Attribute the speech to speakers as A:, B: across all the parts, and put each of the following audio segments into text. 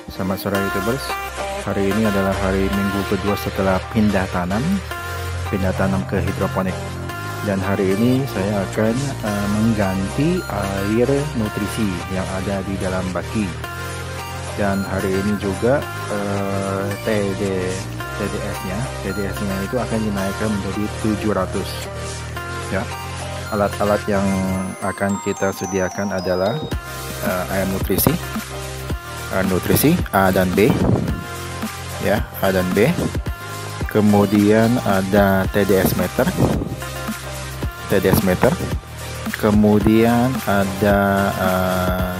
A: Selamat sore YouTubers. Hari ini adalah hari minggu kedua setelah pindah tanam ke hidroponik. Dan hari ini saya akan mengganti air nutrisi yang ada di dalam baki. Dan hari ini juga TDS-nya itu akan dinaikkan menjadi 700. Ya. Alat-alat yang akan kita sediakan adalah air nutrisi A dan B, ya, A dan B. Kemudian ada TDS meter, kemudian ada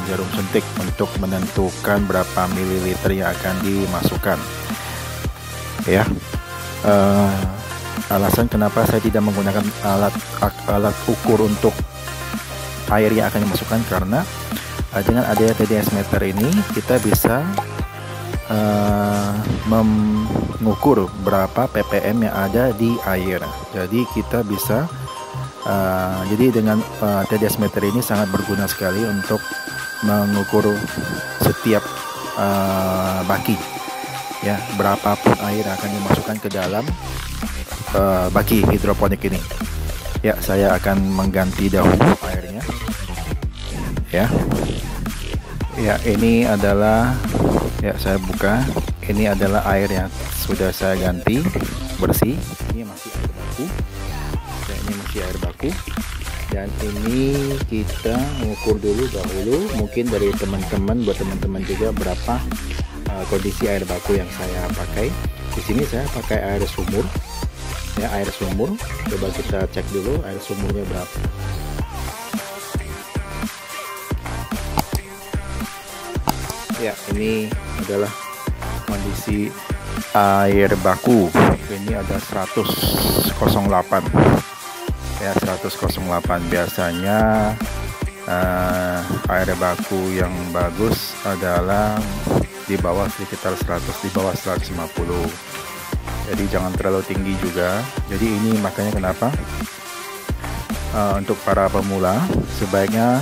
A: jarum suntik untuk menentukan berapa mililiter yang akan dimasukkan, ya. Alasan kenapa saya tidak menggunakan alat ukur untuk air yang akan dimasukkan karena dengan adanya TDS meter ini kita bisa mengukur berapa ppm yang ada di air. Jadi kita bisa jadi dengan TDS meter ini sangat berguna sekali untuk mengukur setiap baki, ya, berapapun air akan dimasukkan ke dalam baki hidroponik ini. Ya, saya akan mengganti dahulu airnya, ya. Ya, ini adalah, ya, saya buka. Ini adalah air yang sudah saya ganti bersih. Ini masih air baku. Ya, ini masih air baku. Dan ini kita mengukur dulu dahulu. Mungkin dari teman-teman, buat teman-teman juga berapa kondisi air baku yang saya pakai. Di sini saya pakai air sumur. Ya, air sumur. Coba kita cek dulu air sumurnya berapa. Ya, ini adalah kondisi air baku. Ini ada 100,08. Ya, 100,08. Biasanya air baku yang bagus adalah di bawah sekitar 100, di bawah 150. Jadi jangan terlalu tinggi juga. Jadi ini makanya kenapa untuk para pemula sebaiknya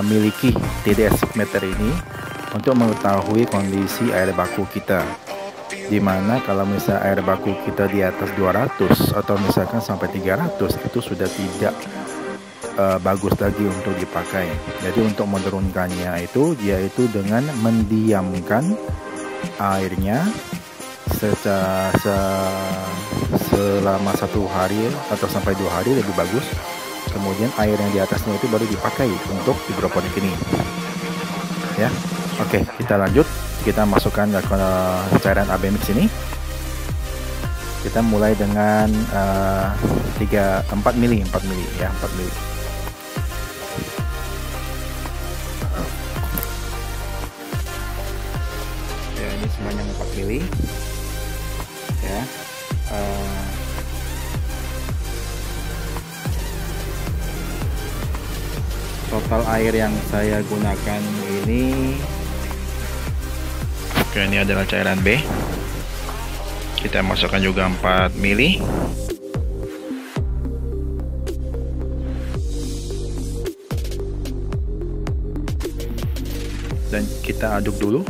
A: miliki TDS meter ini untuk mengetahui kondisi air baku kita, dimana kalau misalnya air baku kita di atas 200 atau misalkan sampai 300 itu sudah tidak bagus lagi untuk dipakai. Jadi untuk menurunkannya itu yaitu dengan mendiamkan airnya selama 1 hari atau sampai 2 hari lebih bagus. Kemudian air yang di atasnya itu baru dipakai untuk hidroponik ini, ya. Oke, kita lanjut. Kita masukkan ke cairan AB mix ini. Kita mulai dengan 4 mili ya, 4 mili. Ya, ini semuanya 4 mili. Ya. Total air yang saya gunakan ini, oke, ini adalah cairan B. Kita masukkan juga 4 mili. Dan kita aduk dulu.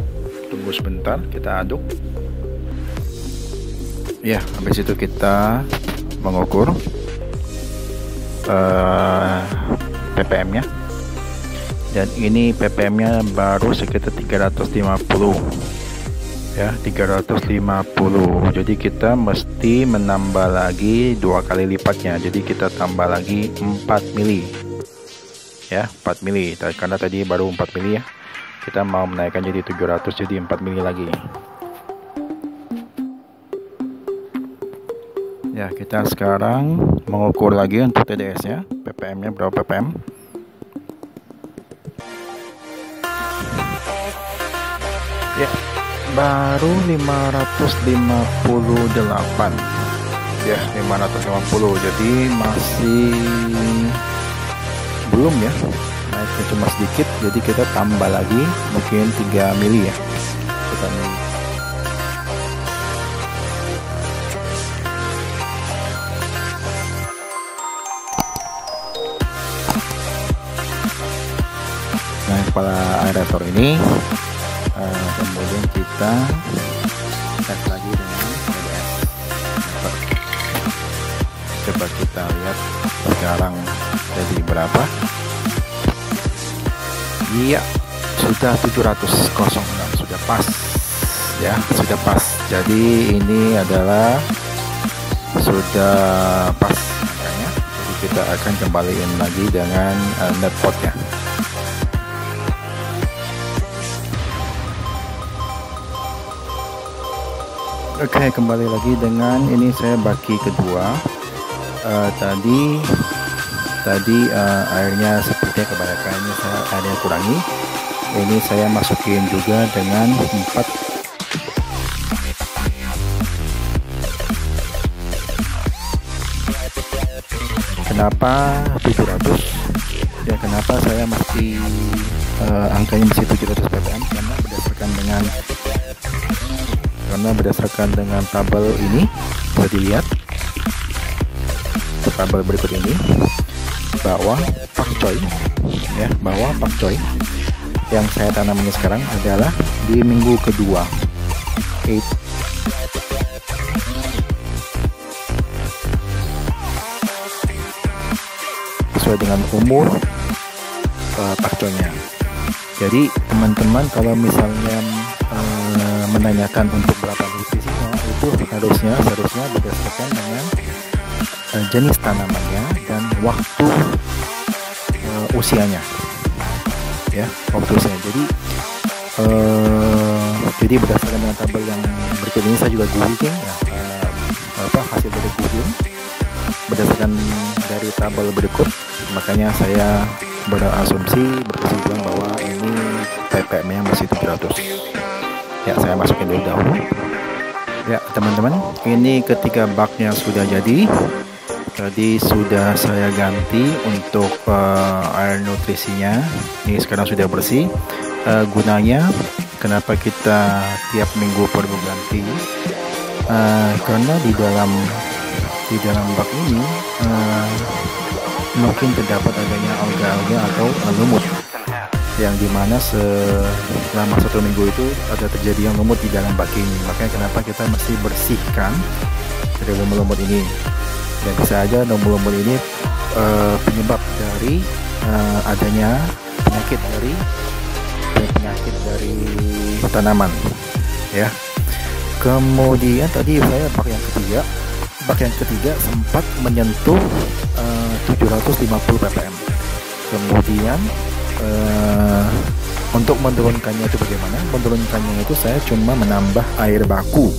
A: Tunggu sebentar, kita aduk. Ya, habis itu kita mengukur ppm-nya. Dan ini ppm-nya baru sekitar 350. Ya, 350. Jadi kita mesti menambah lagi 2 kali lipatnya. Jadi kita tambah lagi 4 mili. Ya, 4 mili. Karena tadi baru 4 mili ya. Kita mau menaikkan jadi 700, jadi 4 mili lagi. Ya, kita sekarang mengukur lagi untuk TDS-nya. ppm-nya berapa ppm? Ya, baru 558. Ya, 550. Jadi masih belum ya, naiknya cuma sedikit. Jadi kita tambah lagi mungkin 3 mili ya. Kita kepala aerator ini Kemudian kita tes lagi dengan TDS. Coba kita lihat sekarang jadi berapa. Iya, sudah 706, sudah pas ya, sudah pas. Jadi ini adalah sudah pas angkanya. Jadi kita akan kembaliin lagi dengan netpotnya. Oke, kembali lagi dengan ini saya baki kedua. Tadi airnya sepertinya kebanyakan, ini saya airnya kurangi. Ini saya masukin juga dengan 4. Kenapa 700? Ya, kenapa saya masih angkanya masih 700 ppm? Karena berdasarkan dengan tabel ini bisa dilihat tabel berikut ini bahwa pakcoy ya, bahwa pakcoy yang saya tanam ini sekarang adalah di minggu kedua. Sesuai dengan umur pakcoynya. Jadi teman-teman kalau misalnya menanyakan untuk berapa nutrisinya, itu harusnya berdasarkan dengan jenis tanamannya dan waktu usianya ya, waktu usianya. Jadi berdasarkan dengan tabel yang berikut ini saya juga googling ya, hasil dari googling berdasarkan dari tabel berikut, makanya saya berasumsi berkesimpulan bahwa ini ppm-nya masih 700 ya. Saya masukin dulu dahulu ya teman-teman. Ini ketika baknya sudah jadi, tadi sudah saya ganti untuk air nutrisinya. Ini sekarang sudah bersih. Gunanya kenapa kita tiap minggu perlu ganti, karena di dalam bak ini mungkin terdapat adanya alga-alga atau lumut, yang dimana selama 1 minggu itu ada terjadi yang lumut di dalam bak ini. Makanya kenapa kita mesti bersihkan dari lumut-lumut ini. Dan bisa aja lumut-lumut ini penyebab dari adanya penyakit dari tanaman ya. Kemudian tadi saya bak yang ketiga sempat menyentuh 750 ppm. Kemudian untuk menurunkannya itu bagaimana? Menurunkannya itu saya cuma menambah air baku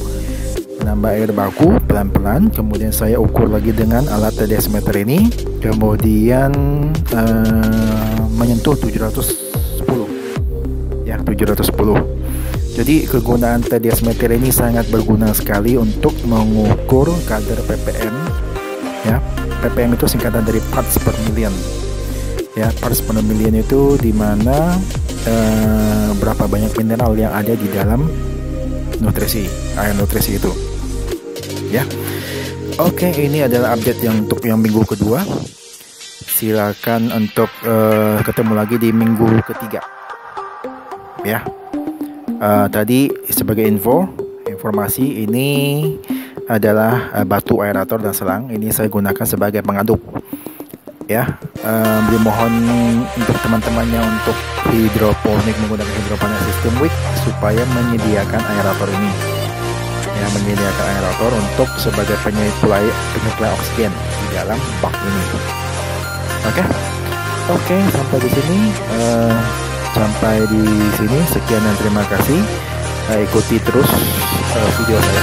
A: pelan-pelan. Kemudian saya ukur lagi dengan alat TDS meter ini. Kemudian menyentuh 710 ya, 710. Jadi kegunaan TDS meter ini sangat berguna sekali untuk mengukur kadar ppm ya. ppm itu singkatan dari parts per million ya. Parts per million itu dimana berapa banyak mineral yang ada di dalam air nutrisi itu ya. Oke, ini adalah update untuk yang minggu kedua. Silakan untuk ketemu lagi di minggu ketiga ya. Tadi sebagai informasi, ini adalah batu aerator dan selang. Ini saya gunakan sebagai pengaduk ya. Mohon untuk teman-temannya untuk hidroponik, menggunakan hidroponik sistem WIC supaya menyediakan aerator ini ya, menyediakan aerator untuk sebagai penyuplai oksigen di dalam bak ini. Oke, sampai di sini. Sekian dan terima kasih. Ikuti terus video saya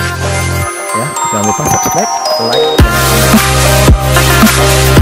A: ya. Jangan lupa subscribe, like, dan comment.